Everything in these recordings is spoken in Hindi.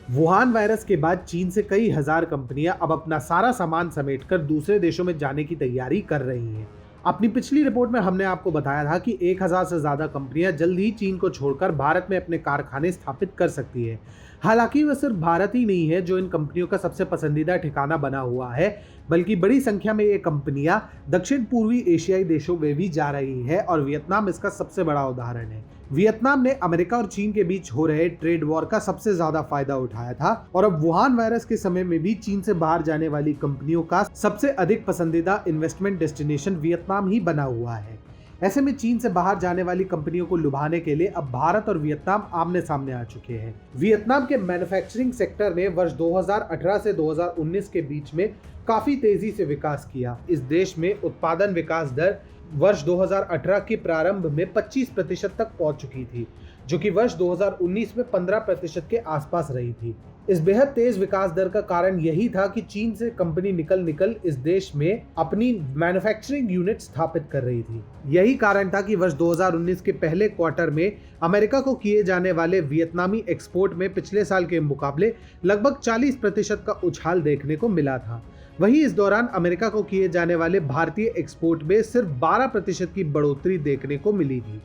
वुहान वायरस के बाद चीन से कई हजार कंपनियां अब अपना सारा सामान समेटकर दूसरे देशों में जाने की तैयारी कर रही हैं। अपनी पिछली रिपोर्ट में हमने आपको बताया था कि 1000 से ज्यादा कंपनियां जल्द ही चीन को छोड़कर भारत में अपने कारखाने स्थापित कर सकती है। हालांकि वह सिर्फ भारत ही नहीं है जो इन कंपनियों का सबसे पसंदीदा ठिकाना बना हुआ है, बल्कि बड़ी संख्या में ये कंपनियां दक्षिण पूर्वी एशियाई देशों में भी जा रही है और वियतनाम इसका सबसे बड़ा उदाहरण है। वियतनाम ने अमेरिका और चीन के बीच हो रहे ट्रेड वॉर का सबसे ज्यादा फायदा उठाया था और अब वुहान वायरस के समय में भी चीन से बाहर जाने वाली कंपनियों का सबसे अधिक पसंदीदा इन्वेस्टमेंट डेस्टिनेशन वियतनाम ही बना हुआ है। ऐसे में चीन से बाहर जाने वाली कंपनियों को लुभाने के लिए अब भारत और वियतनाम आमने सामने आ चुके हैं। वियतनाम के मैन्युफैक्चरिंग सेक्टर ने वर्ष 2018 से 2019 के बीच में काफी तेजी से विकास किया। इस देश में उत्पादन विकास दर वर्ष 2018 के प्रारंभ में 25% तक पहुंच चुकी थी, जो कि वर्ष 2019 में 15% के आसपास रही थी। इस बेहद तेज विकास दर का कारण यही था कि चीन से कंपनी निकल इस देश में अपनी मैन्युफैक्चरिंग यूनिट स्थापित कर रही थी। यही कारण था कि वर्ष 2019 के पहले क्वार्टर में अमेरिका को किए जाने वाले वियतनामी एक्सपोर्ट में पिछले साल के मुकाबले लगभग 40% का उछाल देखने को मिला था। वहीं इस दौरान अमेरिका को किए जाने वाले भारतीय एक्सपोर्ट में सिर्फ 12% की बढ़ोतरी देखने को मिली थी।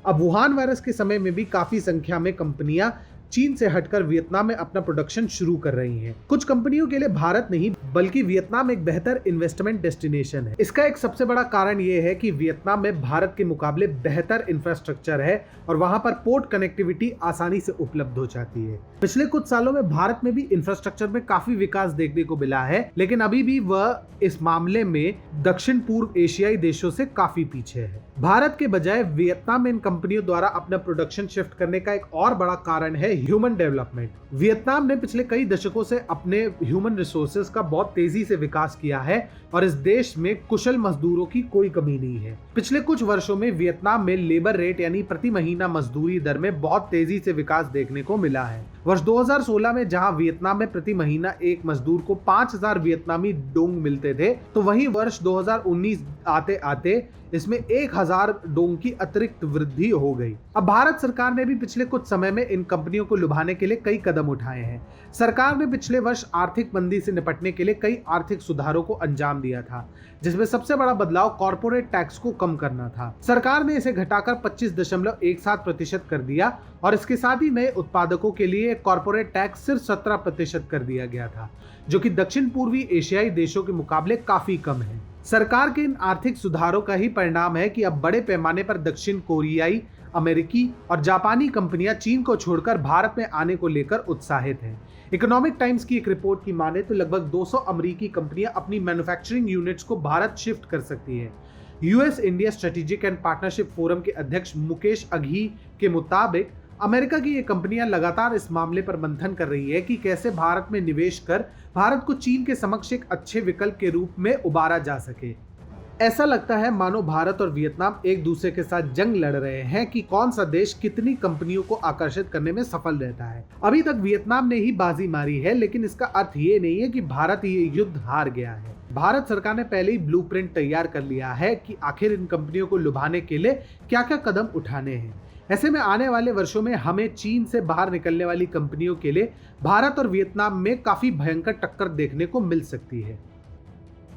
अब वुहान वायरस के समय में भी काफी संख्या में कंपनियां चीन से हटकर वियतनाम में अपना प्रोडक्शन शुरू कर रही हैं। कुछ कंपनियों के लिए भारत नहीं बल्कि वियतनाम एक बेहतर इन्वेस्टमेंट डेस्टिनेशन है। इसका एक सबसे बड़ा कारण यह है कि वियतनाम में भारत के मुकाबले बेहतर इंफ्रास्ट्रक्चर है और वहां पर पोर्ट कनेक्टिविटी आसानी से उपलब्ध हो जाती है। पिछले कुछ सालों में भारत में भी इंफ्रास्ट्रक्चर में काफी विकास देखने को मिला है, लेकिन अभी भी वह इस मामले में दक्षिण पूर्व एशियाई देशों से काफी पीछे है। भारत के बजाय वियतनाम में इन कंपनियों द्वारा अपना प्रोडक्शन शिफ्ट करने का एक और बड़ा कारण है ह्यूमन डेवलपमेंट। वियतनाम ने पिछले कई दशकों से अपने ह्यूमन रिसोर्सेज का बहुत तेजी से विकास किया है और इस देश में कुशल मजदूरों की कोई कमी नहीं है। पिछले कुछ वर्षों में वियतनाम में लेबर रेट यानी प्रति महीना मजदूरी दर में बहुत तेजी से विकास देखने को मिला है। वर्ष 2016 में जहां वियतनाम में प्रति महीना एक मजदूर को 5000 वियतनामी डोंग मिलते थे, तो वहीं वर्ष 2019 आते आते इसमें 1000 डोंग की अतिरिक्त वृद्धि हो गई। अब भारत सरकार ने भी पिछले कुछ समय में इन कंपनियों को लुभाने के लिए कई कदम उठाए हैं। सरकार ने पिछले वर्ष आर्थिक मंदी से निपटने के लिए कई आर्थिक सुधारों को अंजाम दिया था, जिसमें सबसे बड़ा बदलाव कॉर्पोरेट टैक्स को कम करना था। सरकार ने इसे घटाकर 25.17% कर दिया और इसके साथ ही नए उत्पादकों के लिए कॉर्पोरेट टैक्स सिर्फ 17% कर दिया गया था, जो कि दक्षिण पूर्वी एशियाई देशों के मुकाबले काफी कम है। सरकार के इन आर्थिक सुधारों का ही परिणाम है कि अब बड़े पैमाने पर दक्षिण कोरियाई, अमेरिकी और जापानी कंपनियां चीन को छोड़कर भारत में आने को लेकर उत्साहित हैं। इकोनॉमिक टाइम्स की एक रिपोर्ट की माने तो लगभग 200 अमेरिकी कंपनियां अपनी मैन्युफैक्चरिंग यूनिट्स को भारत शिफ्ट कर सकती है। US India strategic and partnership forum के अध्यक्ष मुकेश अघी के मुताबिक अमेरिका की ये कंपनियां लगातार इस मामले पर मंथन कर रही है कि कैसे भारत में निवेश कर भारत को चीन के समक्ष एक अच्छे विकल्प के रूप में उबारा जा सके। ऐसा लगता है मानो भारत और वियतनाम एक दूसरे के साथ जंग लड़ रहे हैं कि कौन सा देश कितनी कंपनियों को आकर्षित करने में सफल रहता है। अभी तक वियतनाम ने ही बाजी मारी है, लेकिन इसका अर्थ ये नहीं है कि भारत ये युद्ध हार गया है। भारत सरकार ने पहले ही ब्लूप्रिंट तैयार कर लिया है कि आखिर इन कंपनियों को लुभाने के लिए क्या क्या कदम उठाने हैं। ऐसे में आने वाले वर्षों में हमें चीन से बाहर निकलने वाली कंपनियों के लिए भारत और वियतनाम में काफी भयंकर टक्कर देखने को मिल सकती है।